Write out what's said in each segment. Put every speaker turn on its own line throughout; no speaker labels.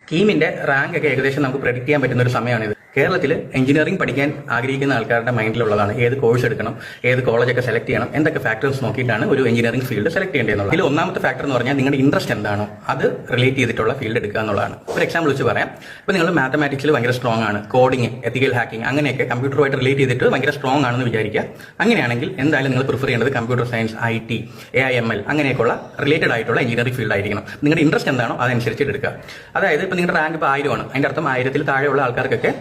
കീമിന്റെ rank ഒക്കെ ഏകദേശം നമുക്ക് പ്രെഡിക്റ്റ് ചെയ്യാൻ പറ്റുന്ന ഒരു സമയമാണിത്. കേരളത്തിൽ എഞ്ചിനീയറിംഗ് പഠിക്കാൻ ആഗ്രഹിക്കുന്ന ആൾക്കാരുടെ മൈൻഡിലുള്ളതാണ് ഏത് കോഴ്സ് എടുക്കണം, ഏത് കോളേജൊക്കെ സെലക്ട് ചെയ്യണം, എന്തൊക്കെ ഫാക്ടേഴ്സ് നോക്കിയിട്ടാണ് ഒരു എഞ്ചിനീയറിംഗ് ഫീൽഡ് സെലക്ട് ചെയ്യേണ്ടതെന്നുള്ളത്. ഇതിൽ ഒന്നാമത്തെ ഫാക്ടർ എന്ന് പറഞ്ഞാൽ നിങ്ങളുടെ ഇൻട്രസ്റ്റ് എന്താണോ അത് റിലേറ്റ് ചെയ്തിട്ടുള്ള ഫീൽഡ് എടുക്കുക എന്നുള്ളതാണ്. ഒരു എക്സാമ്പിൾ വെച്ച് പറയാം. ഇപ്പോൾ നിങ്ങൾ മാത്തമാറ്റിക്സിൽ ഭയങ്കര സ്ട്രോങ് ആണ്, കോഡിംഗ്, എത്തിക്കൽ ഹാക്കിംഗ് അങ്ങനെയൊക്കെ കമ്പ്യൂട്ടറുമായിട്ട് റിലേറ്റ് ചെയ്തിട്ട് ഭയങ്കര സ്ട്രോങ് ആണെന്ന് വിചാരിക്കുക. അങ്ങനെയാണെങ്കിൽ എന്തായാലും നിങ്ങൾ പ്രിഫർ ചെയ്യേണ്ടത് കമ്പ്യൂട്ടർ സയൻസ്, IT, AI/ML അങ്ങനെയൊക്കെയുള്ള റിലേറ്റഡ് ആയിട്ടുള്ള എഞ്ചിനീയറിംഗ് ഫീൽഡ് ആയിരിക്കണം. നിങ്ങളുടെ ഇൻട്രസ്റ്റ് എന്താണോ അതനുസരിച്ചിട്ട് എടുക്കുക. അതായത് ഇപ്പോൾ നിങ്ങളുടെ റാങ്ക് ഇപ്പോൾ 1000 ആണ്, അതിന്റെ അർത്ഥം 1000-ൽ താഴെയുള്ള ആൾക്കാർക്കൊക്കെ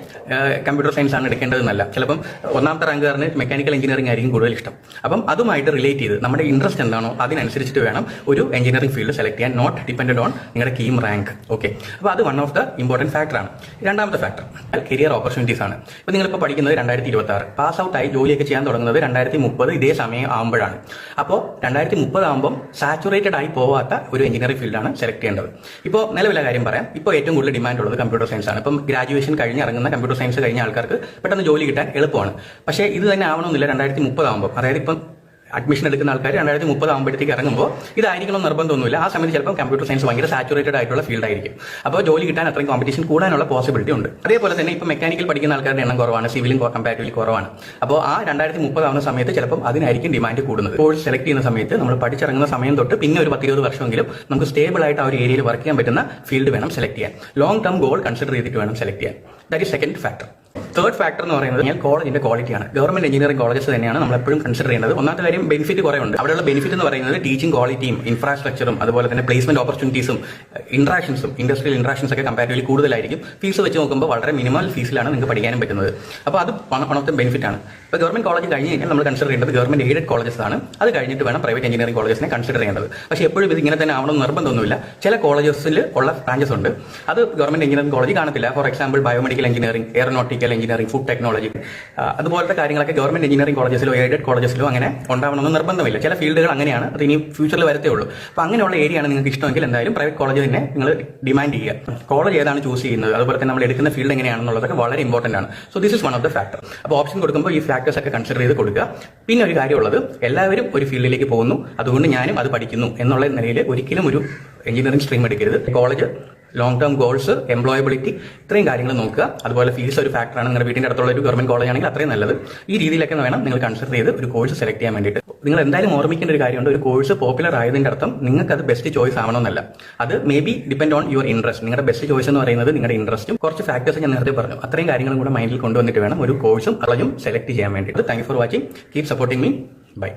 കമ്പ്യൂട്ടർ സയൻസ് ആണ് എടുക്കേണ്ടതെന്നല്ല. ചിലപ്പം ഒന്നാമത്തെ റാങ്കുകാരന് മെക്കാനിക്കൽ എഞ്ചിനീയറിംഗ് ആയിരിക്കും കൂടുതൽ ഇഷ്ടം. അപ്പം അതുമായിട്ട് റിലേറ്റ് ചെയ്ത് നമ്മുടെ ഇൻട്രസ്റ്റ് എന്താണോ അതിനനുസരിച്ചിട്ട് വേണം ഒരു എഞ്ചിനീയറിംഗ് ഫീൽഡ് സെലക്ട് ചെയ്യാൻ, നോട്ട് ഡിപ്പെൻഡന്റ് ഓൺ നിങ്ങളുടെ കീം റാങ്ക്. ഓക്കെ, അപ്പോൾ അത് വൺ ഓഫ് ദ ഇമ്പോർട്ടന്റ് ഫാക്ടറാണ്. രണ്ടാമത്തെ ഫാക്ടർ കരിയർ ഓപ്പർച്യൂണിറ്റീസ് ആണ്. ഇപ്പോൾ നിങ്ങളിപ്പോൾ പഠിക്കുന്നത് 2026, പാസ് ഔട്ട് ആയി ജോലിയൊക്കെ ചെയ്യാൻ തുടങ്ങുന്നത് 2030 ഇതേ സമയം ആകുമ്പോഴാണ്. അപ്പോൾ 2030 ആകുമ്പോൾ സാച്ചുറേറ്റഡ് ആയി പോവാത്ത ഒരു എഞ്ചിനീയറിംഗ് ഫീൽഡാണ് സെലക്ട് ചെയ്യേണ്ടത്. ഇപ്പോൾ നിലവിലെ കാര്യം പറയാം. ഇപ്പോൾ ഏറ്റവും കൂടുതൽ ഡിമാൻഡ് ഉള്ളത് കമ്പ്യൂട്ടർ സയൻസ് ആണ്. ഇപ്പം ഗ്രാജുവേഷൻ കഴിഞ്ഞ് ഇറങ്ങുന്ന കമ്പ്യൂട്ടർ സയൻസ് കഴിഞ്ഞ ആൾക്കാർക്ക് പെട്ടെന്ന് ജോലി കിട്ടാൻ എളുപ്പമാണ്. പക്ഷേ ഇത് തന്നെ ആവണമെന്നില്ല 2030 ആകുമ്പോൾ. അതായത് ഇപ്പം അഡ്മിഷൻ എടുക്കുന്ന ആൾക്കാർ 2030 ആകുമ്പോഴത്തേക്ക് ഇറങ്ങുമ്പോൾ ഇതായിരിക്കണം നിർബന്ധമൊന്നുമില്ല. ആ സമയത്ത് ചിലപ്പോൾ കമ്പ്യൂട്ടർ സയൻസ് ഭയങ്കര സാച്ചുറേറ്റഡ് ആയിട്ടുള്ള ഫീൽഡ് ആയിരിക്കും. അപ്പോൾ ജോലി കിട്ടാൻ അത്രയും കോമ്പറ്റീഷൻ കൂടാനുള്ള പോസിബിലിറ്റി ഉണ്ട്. അതേപോലെ തന്നെ ഇപ്പോൾ മെക്കാനിക്കൽ പഠിക്കുന്ന ആൾക്കാരുടെ എണ്ണം കുറവാണ്, സിവിലും കമ്പാരിറ്റീവ്ലി കുറവാണ്. അപ്പോൾ ആ 2030 ആവുന്ന സമയത്ത് ചിലപ്പോൾ അതിനായിരിക്കും ഡിമാൻഡ് കൂടുന്നത്. കോഴ്സ് സെലക്ട് ചെയ്യുന്ന സമയത്ത് നമ്മൾ പഠിച്ചിറങ്ങുന്ന സമയം തൊട്ട് പിന്നെ ഒരു 10-20 വർഷമെങ്കിലും നമുക്ക് സ്റ്റേബിൾ ആയിട്ട് ആ ഒരു ഏരിയയിൽ വർക്ക് ചെയ്യാൻ പറ്റുന്ന ഫീൽഡ് വേണം സെലക്ട് ചെയ്യാൻ. ലോങ് ടേം ഗോൾ കൺസിഡർ ചെയ്തിട്ട് വേണം സെലക്ട് ചെയ്യാൻ. That is second factor. Third factor എന്ന് പറയുന്നത് കോളേജിന്റെ ക്വാളിറ്റിയാണ്. ഗവൺമെന്റ് എഞ്ചിനീയറിംഗ് കോളേജസ് തന്നെയാണ് നമ്മൾ എപ്പോഴും കൺസിഡർ ചെയ്യുന്നത്. ഒന്നാമത്തെ കാര്യം ബെനിഫിറ്റ് കുറേ ഉണ്ട്. അവിടെയുള്ള ബെനിഫിറ്റ് എന്ന് പറയുന്നത് ടീച്ചിങ് ക്വാളിറ്റിയും ഇൻഫ്രാസ്ട്രക്ചറും അതുപോലെ തന്നെ പ്ലേസ്മെന്റ് ഓപ്പർച്യൂണിറ്റീസും ഇന്ററാക്ഷൻസും ഇൻഡസ്ട്രിയൽ ഇന്ററാക്ഷൻസ് ഒക്കെ കമ്പാരിറ്റീവ്ലി കൂടുതലായിരിക്കും. ഫീസ് വെച്ച് നോക്കുമ്പോൾ വളരെ മിനിമൽ ഫീസിലാണ് നിങ്ങൾക്ക് പഠിക്കാനും പറ്റുന്നത്. അപ്പോൾ അത് വൺ ഓഫ് ദ ബെനിഫിറ്റ് ആണ്. ഇപ്പോൾ ഗവൺമെന്റ് കോളേജ് കഴിഞ്ഞ് കഴിഞ്ഞാൽ നമ്മൾ കൺസിഡർ ചെയ്യേണ്ടത് ഗവൺമെന്റ് എയ്ഡഡ് കോളേജസ് ആണ്. അത് കഴിഞ്ഞിട്ട് വേണം പ്രൈവറ്റ് എഞ്ചിനീയറിംഗ് കോളേജസിനെ കൺസിഡർ ചെയ്യേണ്ടത്. പക്ഷേ എപ്പോഴും ഇത് ഇങ്ങനെ തന്നെ ആവണമെന്ന് നിർബന്ധമൊന്നുമില്ല. ചില കോളേജസിൽ ഉള്ള ബ്രാഞ്ചസ് ഉണ്ട്, അത് ഗവൺമെന്റ് എഞ്ചിനീയറിംഗ് കോളേജ് കാണത്തില്ല. For example biomedical engineering, aeronautical engineering, food technology, അതുപോലത്തെ കാര്യങ്ങളൊക്കെ ഗവൺമെന്റ് എഞ്ചിനീയറിംഗ് കോളേജസിലോ എയ്ഡഡ് കോളേജസിലോ അങ്ങനെ ഉണ്ടാവണമെന്ന് നിർബന്ധമില്ല. ചില ഫീൽഡുകൾ അങ്ങനെയാണ്, അത് ഇനി ഫ്യൂച്ചറിൽ വരത്തേ ഉള്ളൂ. അപ്പോൾ അങ്ങനെയുള്ള ഏരിയയാണ് നിങ്ങൾക്ക് ഇഷ്ടമെങ്കിൽ എന്തായാലും പ്രൈവറ്റ് കോളേജ് തന്നെ നിങ്ങൾ ഡിമാൻഡ് ചെയ്യുക. കോളേജ് ഏതാണ് ചൂസ് ചെയ്യുന്നത്, അതുപോലെ തന്നെ നമ്മൾ എടുക്കുന്ന ഫീൽഡ് എങ്ങനെയാണെന്നുള്ളതൊക്കെ വളരെ ഇമ്പോർട്ടന്റ് ആണ്. So this is one of the factor. അപ്പോൾ ഓപ്ഷൻ കൊടുക്കുമ്പോൾ ഈ ഫാക്ടേഴ്സ് ഒക്കെ കൺസിഡർ ചെയ്ത് കൊടുക്കുക. പിന്നെ ഒരു കാര്യമുള്ളത്, എല്ലാവരും ഒരു ഫീൽഡിലേക്ക് പോകുന്നു, അതുകൊണ്ട് ഞാനും അത് പഠിക്കുന്നു എന്നുള്ള നിലയിൽ ഒരിക്കലും ഒരു എഞ്ചിനീയറിംഗ് സ്ട്രീം എടുക്കരുത്. College, long term goals, employability, ഇത്രയും കാര്യങ്ങൾ നോക്കുക. അതുപോലെ ഫീസ് ഒരു ഫാക്ടറാണ്. നിങ്ങളുടെ വീടിന്റെ അടുത്തുള്ള ഒരു ഗവൺമെന്റ് കോളേജ് ആണെങ്കിൽ അത്രയും നല്ലത്. ഈ രീതിയിലൊക്കെ വേണം നിങ്ങൾ കൺസിഡർ ചെയ്ത് ഒരു കോഴ്സ് സെലക്ട് ചെയ്യാൻ വേണ്ടിയിട്ട്. നിങ്ങൾ എന്തായാലും ഓർമ്മിക്കേണ്ട ഒരു കാര്യമുണ്ട്, ഒരു കോഴ്സ് പോപ്പുലർ ആയതിന്റെ അർത്ഥം നിങ്ങൾക്ക് അത് ബെസ്റ്റ് ചോയ്സ് ആവണമെന്നല്ല. അത് may be depend on your interest. നിങ്ങളുടെ ബെസ്റ്റ് ചോയ്സ് എന്ന് പറയുന്നത് നിങ്ങളുടെ ഇൻട്രസ്റ്റും കുറച്ച് ഫാക്ടേഴ്സ് ഞാൻ നേരത്തെ പറഞ്ഞു. അത്രയും കാര്യങ്ങളും കൂടെ മൈൻഡിൽ കൊണ്ടുവന്നിട്ട് വേണം ഒരു കോഴ്സും കോളേജും സെലക്ട് ചെയ്യാൻ വേണ്ടിയിട്ട്. Thank you for watching. Keep supporting me. By.